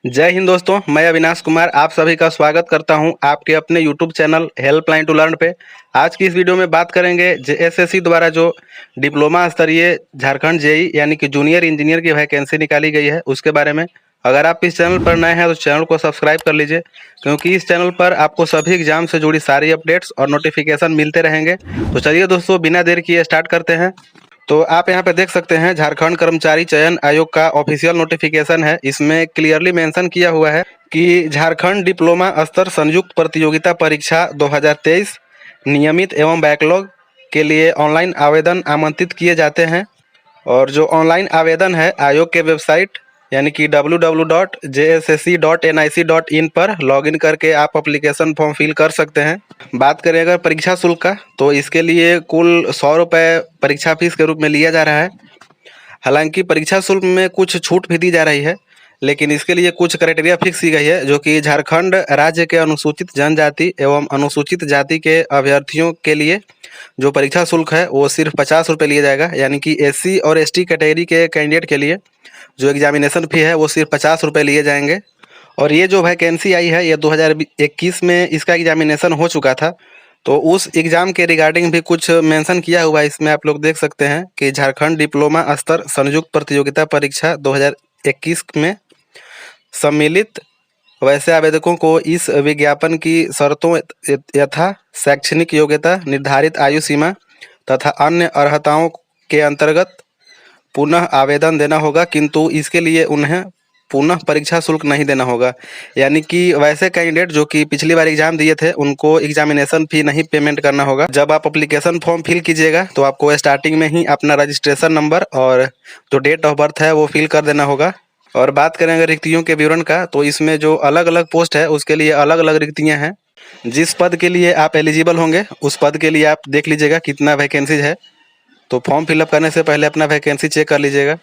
जय हिंद दोस्तों, मैं अविनाश कुमार आप सभी का स्वागत करता हूं आपके अपने YouTube channel helpline to learn पे। आज की इस वीडियो में बात करेंगे जेएसएससी द्वारा जो डिप्लोमा स्तरीय झारखंड जेई यानी कि जूनियर इंजीनियर की वैकेंसी निकाली गई है उसके बारे में। अगर आप इस चैनल पर नए हैं तो चैनल को सब्सक्राइब कर लीजिए, क्योंकि इस चैनल पर आपको सभी एग्जाम से जुड़ी सारी अपडेट्स और नोटिफिकेशन मिलते रहेंगे। तो चलिए दोस्तों, बिना देर किए स्टार्ट करते हैं। तो आप यहाँ पे देख सकते हैं झारखंड कर्मचारी चयन आयोग का ऑफिशियल नोटिफिकेशन है। इसमें क्लियरली मेंशन किया हुआ है कि झारखंड डिप्लोमा स्तर संयुक्त प्रतियोगिता परीक्षा 2023 नियमित एवं बैकलॉग के लिए ऑनलाइन आवेदन आमंत्रित किए जाते हैं। और जो ऑनलाइन आवेदन है आयोग के वेबसाइट यानी कि www.jssc.nic.in पर लॉगिन करके आप एप्लीकेशन फॉर्म फिल कर सकते हैं। बात करें अगर परीक्षा शुल्क का, तो इसके लिए कुल 100 रुपये परीक्षा फीस के रूप में लिया जा रहा है। हालांकि परीक्षा शुल्क में कुछ छूट भी दी जा रही है, लेकिन इसके लिए कुछ क्राइटेरिया फिक्स की गई है, जो कि झारखंड राज्य के अनुसूचित जनजाति एवं अनुसूचित जाति के अभ्यर्थियों के लिए जो परीक्षा शुल्क है वो सिर्फ 50 रुपये लिया जाएगा। यानी कि एससी और एसटी कैटेगरी के कैंडिडेट के लिए जो एग्जामिनेशन फी है वो सिर्फ 50 रुपये लिए जाएंगे। और ये जो वैकेंसी आई है ये 2021 में इसका एग्जामिनेशन हो चुका था, तो उस एग्ज़ाम के रिगार्डिंग भी कुछ मेंशन किया हुआ है। इसमें आप लोग देख सकते हैं कि झारखंड डिप्लोमा स्तर संयुक्त प्रतियोगिता परीक्षा 2021 में सम्मिलित वैसे आवेदकों को इस विज्ञापन की शर्तों यथा शैक्षणिक योग्यता, निर्धारित आयु सीमा तथा अन्य अर्हताओं के अंतर्गत पुनः आवेदन देना होगा, किंतु इसके लिए उन्हें पुनः परीक्षा शुल्क नहीं देना होगा। यानी कि वैसे कैंडिडेट जो कि पिछली बार एग्जाम दिए थे उनको एग्जामिनेशन फी नहीं पेमेंट करना होगा। जब आप एप्लीकेशन फॉर्म फिल कीजिएगा तो आपको स्टार्टिंग में ही अपना रजिस्ट्रेशन नंबर और जो डेट ऑफ बर्थ है वो फिल कर देना होगा। और बात करें अगर रिक्तियों के विवरण का, तो इसमें जो अलग अलग पोस्ट है उसके लिए अलग अलग रिक्तियाँ हैं। जिस पद के लिए आप एलिजिबल होंगे उस पद के लिए आप देख लीजिएगा कितना वैकेंसीज है, तो फॉर्म फिलअप करने से पहले अपना वैकेंसी चेक कर लीजिएगा।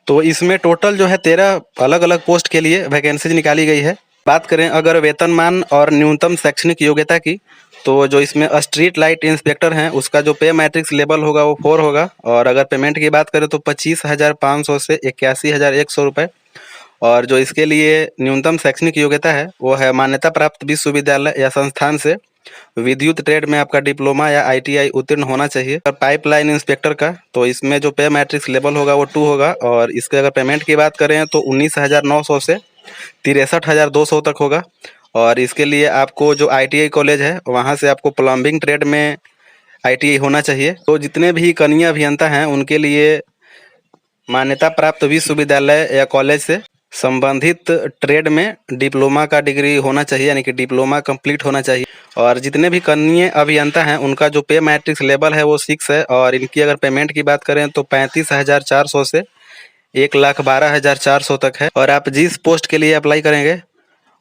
तो इसमें टोटल जो है 13 अलग अलग पोस्ट के लिए वैकेंसीज निकाली गई है। बात करें अगर वेतनमान और न्यूनतम शैक्षणिक योग्यता की, तो जो इसमें स्ट्रीट लाइट इंस्पेक्टर हैं उसका जो पे मैट्रिक्स लेवल होगा वो 4 होगा। और अगर पेमेंट की बात करें तो 25,500 से 81,100 रुपये। और जो इसके लिए न्यूनतम शैक्षणिक योग्यता है वो है मान्यता प्राप्त विश्वविद्यालय या संस्थान से विद्युत ट्रेड में आपका डिप्लोमा या आईटीआई उत्तीर्ण होना चाहिए। और पाइपलाइन इंस्पेक्टर का, तो इसमें जो पे मैट्रिक्स लेवल होगा वो 2 होगा। और इसके अगर पेमेंट की बात करें तो 19,900 से 63,200 तक होगा। और इसके लिए आपको जो आईटीआई कॉलेज है वहाँ से आपको प्लम्बिंग ट्रेड में आईटीआई होना चाहिए। तो जितने भी कनीय अभियंता हैं उनके लिए मान्यता प्राप्त विश्वविद्यालय या कॉलेज से संबंधित ट्रेड में डिप्लोमा का डिग्री होना चाहिए, यानी कि डिप्लोमा कंप्लीट होना चाहिए। और जितने भी कनीय अभियंता हैं उनका जो पे मैट्रिक्स लेवल है वो 6 है। और इनकी अगर पेमेंट की बात करें तो 35,400 से 1,12,400 तक है। और आप जिस पोस्ट के लिए अप्लाई करेंगे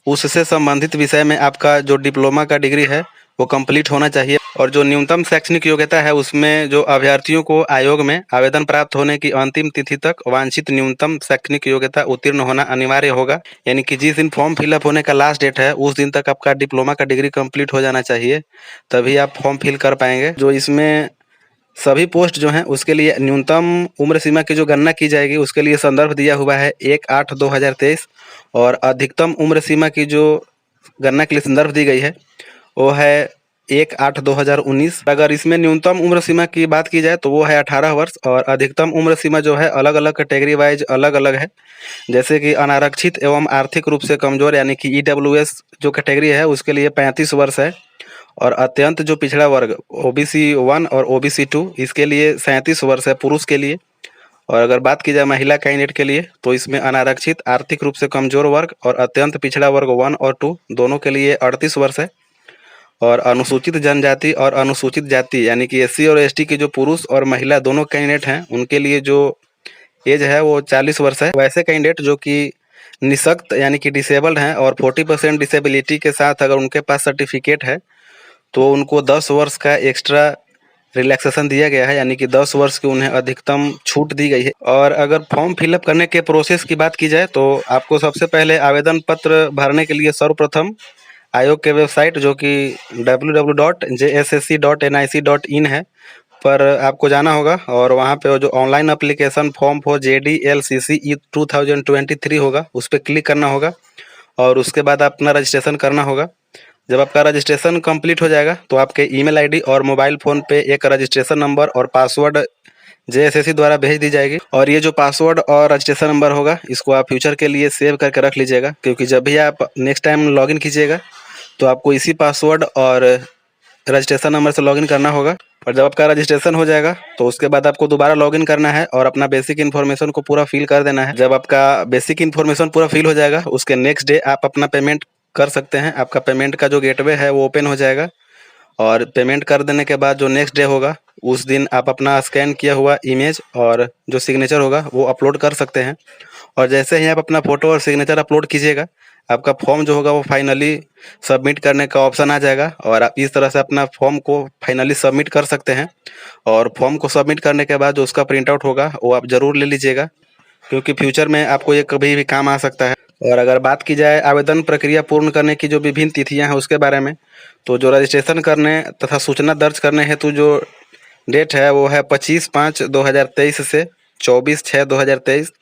उससे संबंधित विषय में आपका जो डिप्लोमा का डिग्री है वो कंप्लीट होना चाहिए। और जो न्यूनतम शैक्षणिक योग्यता है उसमें जो अभ्यर्थियों को आयोग में आवेदन प्राप्त होने की अंतिम तिथि तक वांछित न्यूनतम शैक्षणिक योग्यता उत्तीर्ण होना अनिवार्य होगा। यानी कि जिस दिन फॉर्म फिलअप होने का लास्ट डेट है उस दिन तक आपका डिप्लोमा का डिग्री कंप्लीट हो जाना चाहिए, तभी आप फॉर्म फिल कर पाएंगे। जो इसमें सभी पोस्ट जो हैं उसके लिए न्यूनतम उम्र सीमा की जो गणना की जाएगी उसके लिए संदर्भ दिया हुआ है 1/8/2023। और अधिकतम उम्र सीमा की जो गणना के लिए संदर्भ दी गई है वो है 1/8/2019। अगर इसमें न्यूनतम उम्र सीमा की बात की जाए तो वो है 18 वर्ष। और अधिकतम उम्र सीमा जो है अलग अलग कैटेगरी वाइज अलग अलग है। जैसे कि अनारक्षित एवं आर्थिक रूप से कमजोर यानी कि ईडब्ल्यूएस जो कैटेगरी है उसके लिए 35 वर्ष है। और अत्यंत जो पिछड़ा वर्ग ओबीसी 1 और ओबीसी 2 इसके लिए 37 वर्ष है पुरुष के लिए। और अगर बात की जाए महिला कैंडिडेट के लिए तो इसमें अनारक्षित आर्थिक रूप से कमजोर वर्ग और अत्यंत पिछड़ा वर्ग 1 और 2 दोनों के लिए 38 वर्ष है। और अनुसूचित जनजाति और अनुसूचित जाति यानी कि एससी और एसटी के जो पुरुष और महिला दोनों कैंडिडेट हैं उनके लिए जो एज है वो 40 वर्ष है। वैसे कैंडिडेट जो कि निःशक्त यानी कि डिसेबल्ड हैं और 40% डिसेबिलिटी के साथ अगर उनके पास सर्टिफिकेट है तो उनको 10 वर्ष का एक्स्ट्रा रिलैक्सेशन दिया गया है, यानी कि 10 वर्ष की उन्हें अधिकतम छूट दी गई है। और अगर फॉर्म फिलअप करने के प्रोसेस की बात की जाए तो आपको सबसे पहले आवेदन पत्र भरने के लिए सर्वप्रथम आयोग के वेबसाइट जो कि www.jssc.nic.in है पर आपको जाना होगा और वहाँ पे वो जो online application form for JDLCC 2023 होगा, उस पर क्लिक करना होगा और उसके बाद अपना रजिस्ट्रेशन करना होगा। जब आपका रजिस्ट्रेशन कंप्लीट हो जाएगा तो आपके ईमेल आईडी और मोबाइल फ़ोन पे एक रजिस्ट्रेशन नंबर और पासवर्ड JSSC द्वारा भेज दी जाएगी। और ये जो पासवर्ड और रजिस्ट्रेशन नंबर होगा, इसको आप फ्यूचर के लिए सेव करके रख लीजिएगा, क्योंकि जब भी आप नेक्स्ट टाइम लॉगिन कीजिएगा तो आपको इसी पासवर्ड और रजिस्ट्रेशन नंबर से लॉगिन करना होगा। और जब आपका रजिस्ट्रेशन हो जाएगा तो उसके बाद आपको दोबारा लॉगिन करना है और अपना बेसिक इन्फॉर्मेशन को पूरा फिल कर देना है। जब आपका बेसिक इन्फॉर्मेशन पूरा फिल हो जाएगा, उसके नेक्स्ट डे आप अपना पेमेंट कर सकते हैं। आपका पेमेंट का जो गेटवे है वो ओपन हो जाएगा और पेमेंट कर देने के बाद जो नेक्स्ट डे होगा, उस दिन आप अपना स्कैन किया हुआ इमेज और जो सिग्नेचर होगा वो अपलोड कर सकते हैं। और जैसे ही आप अपना फ़ोटो और सिग्नेचर अपलोड कीजिएगा, आपका फॉर्म जो होगा वो फाइनली सबमिट करने का ऑप्शन आ जाएगा और आप इस तरह से अपना फॉर्म को फाइनली सबमिट कर सकते हैं। और फॉर्म को सबमिट करने के बाद जो उसका प्रिंट आउट होगा वो आप ज़रूर ले लीजिएगा, क्योंकि फ्यूचर में आपको ये कभी भी काम आ सकता है। और अगर बात की जाए आवेदन प्रक्रिया पूर्ण करने की जो विभिन्न तिथियां हैं उसके बारे में, तो जो रजिस्ट्रेशन करने तथा सूचना दर्ज करने हेतु जो डेट है वो है 25/5/2023 से 24/6/2023।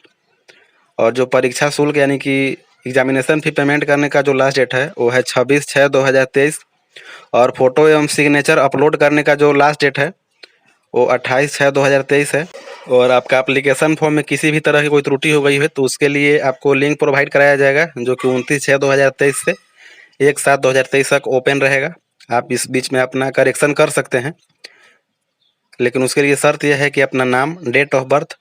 और जो परीक्षा शुल्क यानी कि एग्जामिनेशन फ़ी पेमेंट करने का जो लास्ट डेट है वो है 26/6/2023। और फोटो एवं सिग्नेचर अपलोड करने का जो लास्ट डेट है वो 28/6/2023 है। और आपका एप्लीकेशन फॉर्म में किसी भी तरह की कोई त्रुटि हो गई है तो उसके लिए आपको लिंक प्रोवाइड कराया जाएगा, जो कि 29/6/2023 से 1/7/2023 तक ओपन रहेगा। आप इस बीच में अपना करेक्शन कर सकते हैं, लेकिन उसके लिए शर्त यह है कि अपना नाम, date of birth,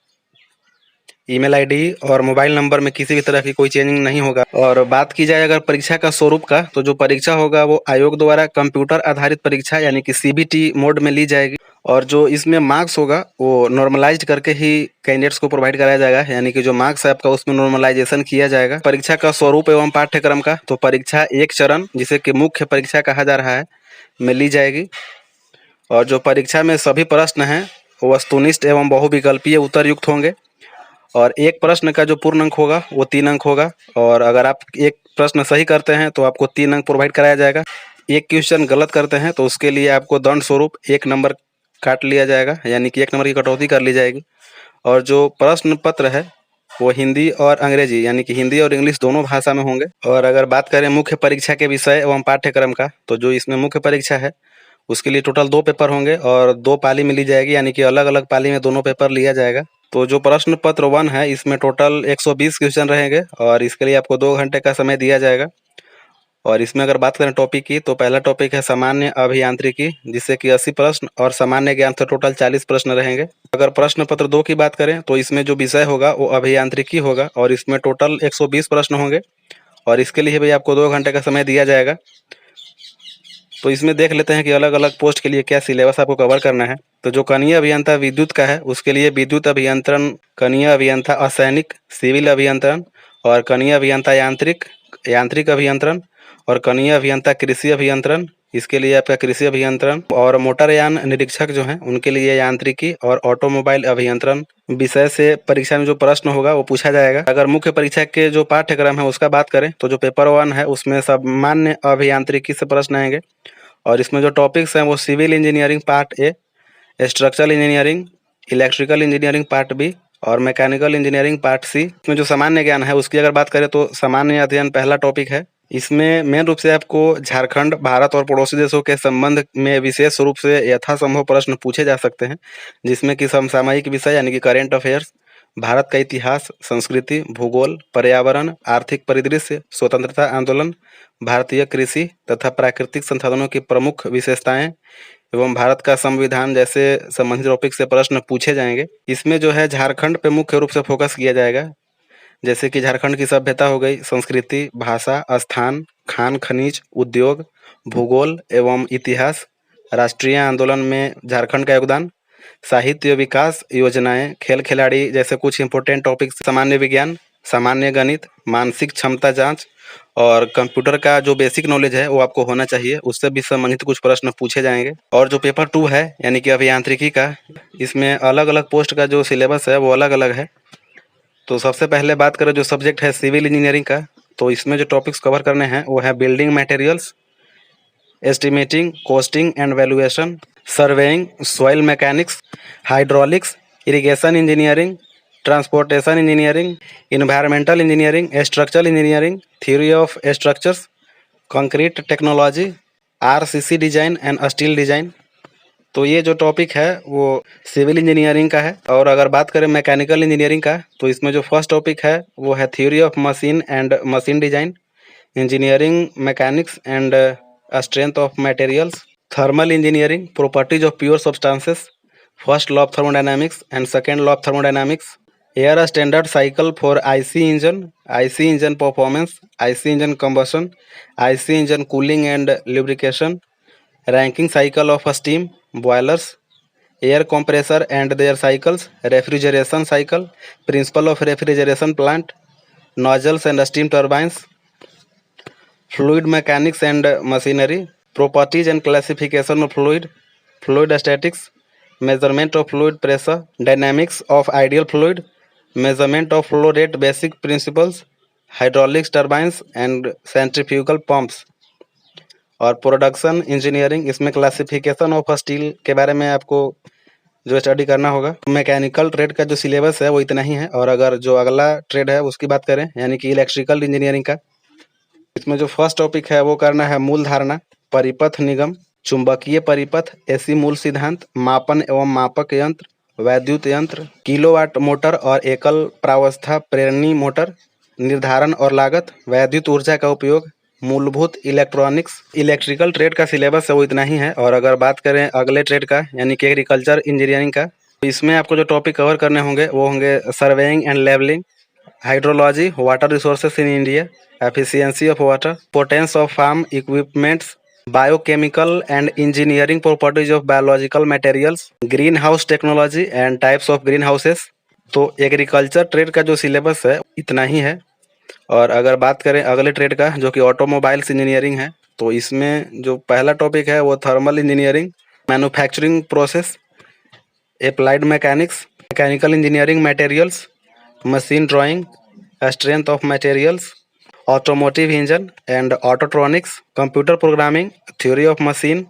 email ID और मोबाइल नंबर में किसी भी तरह की कोई चेंजिंग नहीं होगा। और बात की जाए अगर परीक्षा का स्वरूप का, तो जो परीक्षा होगा वो आयोग द्वारा कंप्यूटर आधारित परीक्षा यानी कि CBT मोड में ली जाएगी। और जो इसमें मार्क्स होगा वो नॉर्मलाइज्ड करके ही कैंडिडेट्स को प्रोवाइड कराया जाएगा, यानी कि जो मार्क्स है आपका उसमें नॉर्मलाइजेशन किया जाएगा। परीक्षा का स्वरूप एवं पाठ्यक्रम का, तो परीक्षा एक चरण जिसे कि मुख्य परीक्षा कहा जा रहा है में ली जाएगी। और जो परीक्षा में सभी प्रश्न हैं वो वस्तुनिष्ठ एवं बहुविकल्पीय उत्तर युक्त होंगे। और एक प्रश्न का जो पूर्ण अंक होगा वो 3 अंक होगा। और अगर आप एक प्रश्न सही करते हैं तो आपको 3 अंक प्रोवाइड कराया जाएगा। एक क्वेश्चन गलत करते हैं तो उसके लिए आपको दंड स्वरूप 1 नंबर काट लिया जाएगा, यानी कि 1 नंबर की कटौती कर ली जाएगी। और जो प्रश्न पत्र है वो हिंदी और अंग्रेजी यानी कि हिंदी और इंग्लिश दोनों भाषा में होंगे। और अगर बात करें मुख्य परीक्षा के विषय एवं पाठ्यक्रम का, तो जो इसमें मुख्य परीक्षा है उसके लिए टोटल 2 पेपर होंगे और 2 पाली में ली जाएगी, यानी कि अलग अलग पाली में दोनों पेपर लिया जाएगा। तो जो प्रश्न पत्र 1 है इसमें टोटल 120 क्वेश्चन रहेंगे और इसके लिए आपको 2 घंटे का समय दिया जाएगा। और इसमें अगर बात करें टॉपिक की, तो पहला टॉपिक है सामान्य अभियांत्रिकी, जिससे कि 80 प्रश्न और सामान्य ज्ञान से टोटल 40 प्रश्न रहेंगे। अगर प्रश्न पत्र 2 की बात करें तो इसमें जो विषय होगा वो अभियांत्रिकी होगा और इसमें टोटल 120 प्रश्न होंगे और इसके लिए भी आपको 2 घंटे का समय दिया जाएगा। तो इसमें देख लेते हैं कि अलग अलग पोस्ट के लिए क्या सिलेबस आपको कवर करना है। तो जो कनीय अभियंता विद्युत का है उसके लिए विद्युत अभियंत्रण, कनीय अभियंता असैनिक, सिविल अभियंत्रण, और कनीय अभियंता यांत्रिक, यांत्रिक अभियंत्रण, और कनीय अभियंता कृषि अभियंत्रण, इसके लिए आपका कृषि अभियंत्रण, और मोटरयान निरीक्षक जो हैं उनके लिए यांत्रिकी और ऑटोमोबाइल अभियंत्रण विषय से परीक्षा में जो प्रश्न होगा वो पूछा जाएगा। अगर मुख्य परीक्षा के जो पाठ्यक्रम है उसका बात करें तो जो पेपर 1 है उसमें सामान्य अभियांत्रिकी से प्रश्न आएंगे और इसमें जो टॉपिक्स हैं वो civil engineering part A, structural engineering, electrical engineering part B और मैकेनिकल इंजीनियरिंग पार्ट सी। इसमें जो सामान्य ज्ञान है उसकी अगर बात करें तो सामान्य अध्ययन पहला टॉपिक है। इसमें मेन रूप से आपको झारखंड, भारत और पड़ोसी देशों के संबंध में विशेष रूप से यथासंभव प्रश्न पूछे जा सकते हैं, जिसमें कि समसामयिक विषय यानी कि करेंट अफेयर्स, भारत का इतिहास, संस्कृति, भूगोल, पर्यावरण, आर्थिक परिदृश्य, स्वतंत्रता आंदोलन, भारतीय कृषि तथा प्राकृतिक संसाधनों की प्रमुख विशेषताएं एवं भारत का संविधान जैसे संबंधित टॉपिक से प्रश्न पूछे जाएंगे। इसमें जो है झारखंड पे मुख्य रूप से फोकस किया जाएगा, जैसे कि झारखंड की सभ्यता हो गई, संस्कृति, भाषा, स्थान, खान खनिज, उद्योग, भूगोल एवं इतिहास, राष्ट्रीय आंदोलन में झारखंड का योगदान, साहित्य विकास योजनाएं, खेल खिलाड़ी जैसे कुछ इंपॉर्टेंट टॉपिक्स, सामान्य विज्ञान, सामान्य गणित, मानसिक क्षमता जांच और कंप्यूटर का जो बेसिक नॉलेज है वो आपको होना चाहिए, उससे भी संबंधित कुछ प्रश्न पूछे जाएंगे। और जो पेपर 2 है यानी कि अभियांत्रिकी का, इसमें अलग अलग पोस्ट का जो सिलेबस है वो अलग अलग है। तो सबसे पहले बात करें जो सब्जेक्ट है सिविल इंजीनियरिंग का, तो इसमें जो टॉपिक्स कवर करने हैं वो है building materials, estimating, costing and valuation, surveying, soil mechanics, hydraulics, irrigation engineering, transportation engineering, environmental engineering, structural engineering, theory of structures, concrete technology, RCC design and steel design. तो ये जो टॉपिक है वो civil engineering का है। और अगर बात करें मैकेनिकल इंजीनियरिंग का, तो इसमें जो फर्स्ट टॉपिक है वो है theory of machine and machine design, engineering mechanics and strength of materials, thermal engineering, properties of pure substances, first law of thermodynamics and second law of thermodynamics, air standard cycle for IC engine performance, IC engine combustion, IC engine cooling and lubrication, ranking cycle of steam, boilers, air compressor and their cycles, refrigeration cycle, principle of refrigeration plant, nozzles and steam turbines, fluid mechanics and machinery, properties and classification of fluid, fluid statics, measurement of fluid pressure, dynamics of ideal fluid, measurement of flow rate basic principles, hydraulics turbines and centrifugal pumps। और production engineering, इसमें classification of steel के बारे में आपको जो study करना होगा। Mechanical trade का जो सिलेबस है वो इतना ही है। और अगर जो अगला ट्रेड है उसकी बात करें, यानी कि इलेक्ट्रिकल इंजीनियरिंग का, इसमें जो फर्स्ट टॉपिक है वो करना है मूल धारणा, परिपथ निगम, चुंबकीय परिपथ, एसी मूल सिद्धांत, मापन एवं मापक यंत्र, वैद्युत यंत्र, किलोवाट मोटर और एकल प्रावस्था प्रेरणी मोटर, निर्धारण और लागत, वैद्युत ऊर्जा का उपयोग, मूलभूत इलेक्ट्रॉनिक्स। इलेक्ट्रिकल ट्रेड का सिलेबस है वो इतना ही है। और अगर बात करें अगले ट्रेड का, यानी कि एग्रीकल्चर इंजीनियरिंग का, तो इसमें आपको जो टॉपिक कवर करने होंगे वो होंगे surveying and levelling, hydrology, water resources in India, efficiency of water, potence of farm equipments, biochemical and engineering properties of biological materials, greenhouse technology and types of greenhouses. तो agriculture trade का जो syllabus है इतना ही है। और अगर बात करें अगले ट्रेड का, जो कि ऑटोमोबाइल्स इंजीनियरिंग है, तो इसमें जो पहला टॉपिक है वो thermal engineering, manufacturing process, applied mechanics, mechanical engineering materials, machine drawing, strength of materials, automotive engine and autotronics, computer programming, theory of machine,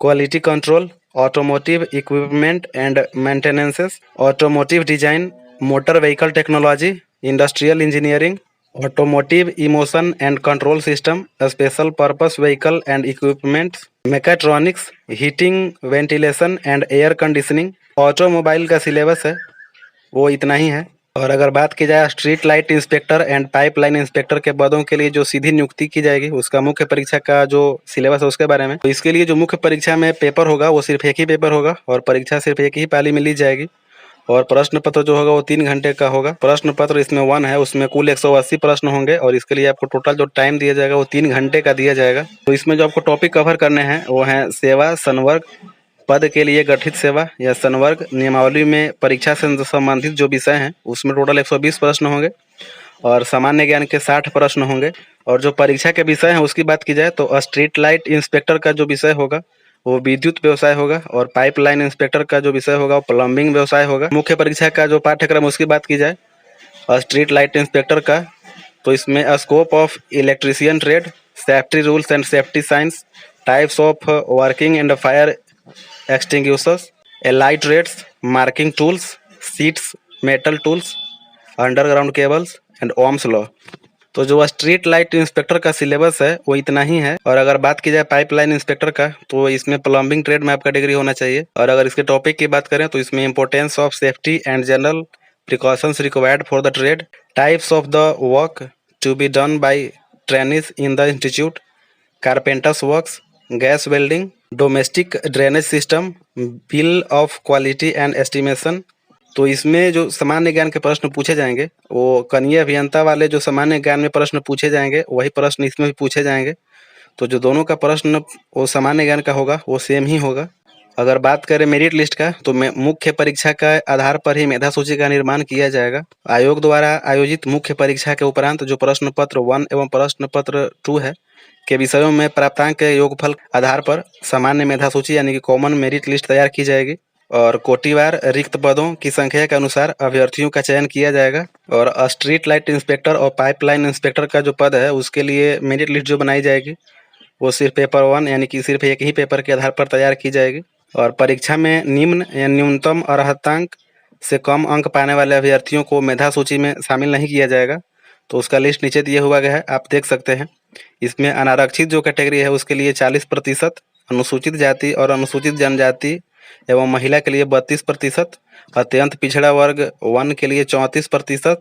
quality control, automotive equipment and maintenances, automotive design, motor vehicle technology, industrial engineering, automotive emotion and control system, special purpose vehicle and equipments, mechatronics, heating, ventilation and air conditioning. Automobile का syllabus है वो इतना ही है। और अगर बात की जाए street light inspector and pipeline inspector के पदों के लिए जो सीधी नियुक्ति की जाएगी, उसका मुख्य परीक्षा का जो सिलेबस है उसके बारे में, तो इसके लिए जो मुख्य परीक्षा में पेपर होगा वो सिर्फ एक ही पेपर होगा और परीक्षा सिर्फ एक ही पाली में ली जाएगी। और प्रश्न पत्र जो होगा वो 3 घंटे का होगा। प्रश्न पत्र इसमें 1 है, उसमें कुल 180 प्रश्न होंगे और इसके लिए आपको टोटल जो टाइम दिया जाएगा वो 3 घंटे का दिया जाएगा। तो इसमें जो आपको टॉपिक कवर करने हैं वो हैं सेवा संवर्ग, पद के लिए गठित सेवा या संवर्ग, नियमावली में परीक्षा से संबंधित जो विषय हैं उसमें टोटल 120 प्रश्न होंगे और सामान्य ज्ञान के 60 प्रश्न होंगे। और जो परीक्षा के विषय हैं उसकी बात की जाए तो स्ट्रीट लाइट इंस्पेक्टर का जो विषय होगा वो विद्युत व्यवसाय होगा और पाइपलाइन इंस्पेक्टर का जो विषय होगा वो प्लम्बिंग व्यवसाय होगा। मुख्य परीक्षा का जो पाठ्यक्रम उसकी बात की जाए स्ट्रीट लाइट इंस्पेक्टर का, तो इसमें scope of electrician trade, safety rules and safety science, types of working and fire extinguishers, allied trades, marking tools, seats, metal tools, underground cables and Ohm's law. तो जो स्ट्रीट लाइट इंस्पेक्टर का syllabus है वो इतना ही है। और अगर बात की जाए पाइपलाइन इंस्पेक्टर का, तो इसमें प्लम्बिंग ट्रेड में आपका डिग्री होना चाहिए। और अगर इसके टॉपिक की बात करें तो इसमें importance of safety and general precautions required for the trade, types of the work to be done by trainees in the institute, carpenters works, gas welding, domestic drainage system, bill of quality and estimation. तो इसमें जो सामान्य ज्ञान के प्रश्न पूछे जाएंगे वो कनीय अभियंता वाले जो सामान्य ज्ञान में प्रश्न पूछे जाएंगे वही प्रश्न इसमें भी पूछे जाएंगे। तो जो दोनों का प्रश्न वो सामान्य ज्ञान का होगा वो सेम ही होगा। अगर बात करें मेरिट लिस्ट का, तो मुख्य परीक्षा का आधार पर ही मेधा सूची का निर्माण किया जाएगा। आयोग द्वारा आयोजित मुख्य परीक्षा के उपरांत जो प्रश्न पत्र 1 एवं प्रश्न पत्र 2 है के विषयों में प्राप्तांक के योगफल आधार पर सामान्य मेधा सूची यानी कि कॉमन मेरिट लिस्ट तैयार की जाएगी और कोटिवार रिक्त पदों की संख्या के अनुसार अभ्यर्थियों का चयन किया जाएगा। और स्ट्रीट लाइट इंस्पेक्टर और पाइपलाइन इंस्पेक्टर का जो पद है उसके लिए मेरिट लिस्ट जो बनाई जाएगी वो सिर्फ पेपर 1 यानी कि सिर्फ एक ही पेपर के आधार पर तैयार की जाएगी। और परीक्षा में निम्न या न्यूनतम अर्हतांक से कम अंक पाने वाले अभ्यर्थियों को मेधा सूची में शामिल नहीं किया जाएगा। तो उसका लिस्ट नीचे दिया हुआ गया है, आप देख सकते हैं। इसमें अनारक्षित जो कैटेगरी है उसके लिए 40%, अनुसूचित जाति और अनुसूचित जनजाति एवं महिला के लिए 32%, अत्यंत पिछड़ा वर्ग 1 के लिए 34%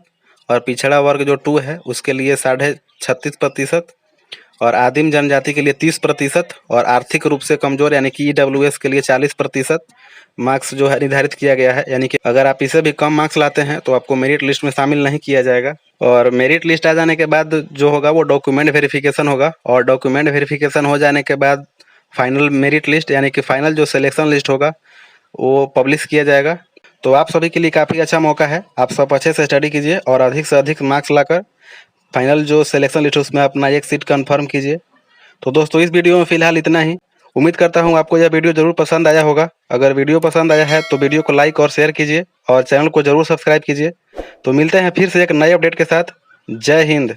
और पिछड़ा वर्ग जो 2 है उसके लिए 36.5% और आदिम जनजाति के लिए 30% और आर्थिक रूप से कमजोर यानी कि EWS के लिए 40% मार्क्स जो है निर्धारित किया गया है। यानी कि अगर आप इसे भी कम मार्क्स लाते हैं तो आपको मेरिट लिस्ट में शामिल नहीं किया जाएगा। और मेरिट लिस्ट आ जाने के बाद जो होगा वो डॉक्यूमेंट वेरिफिकेशन होगा और डॉक्यूमेंट वेरिफिकेशन हो जाने के बाद फाइनल मेरिट लिस्ट यानी कि फाइनल जो सिलेक्शन लिस्ट होगा वो पब्लिश किया जाएगा। तो आप सभी के लिए काफ़ी अच्छा मौका है, आप सब अच्छे से स्टडी कीजिए और अधिक से अधिक मार्क्स लाकर फाइनल जो सिलेक्शन लिस्ट उसमें अपना एक सीट कंफर्म कीजिए। तो दोस्तों इस वीडियो में फिलहाल इतना ही। उम्मीद करता हूँ आपको यह वीडियो जरूर पसंद आया होगा। अगर वीडियो पसंद आया है तो वीडियो को लाइक और शेयर कीजिए और चैनल को जरूर सब्सक्राइब कीजिए। तो मिलते हैं फिर से एक नए अपडेट के साथ। जय हिंद।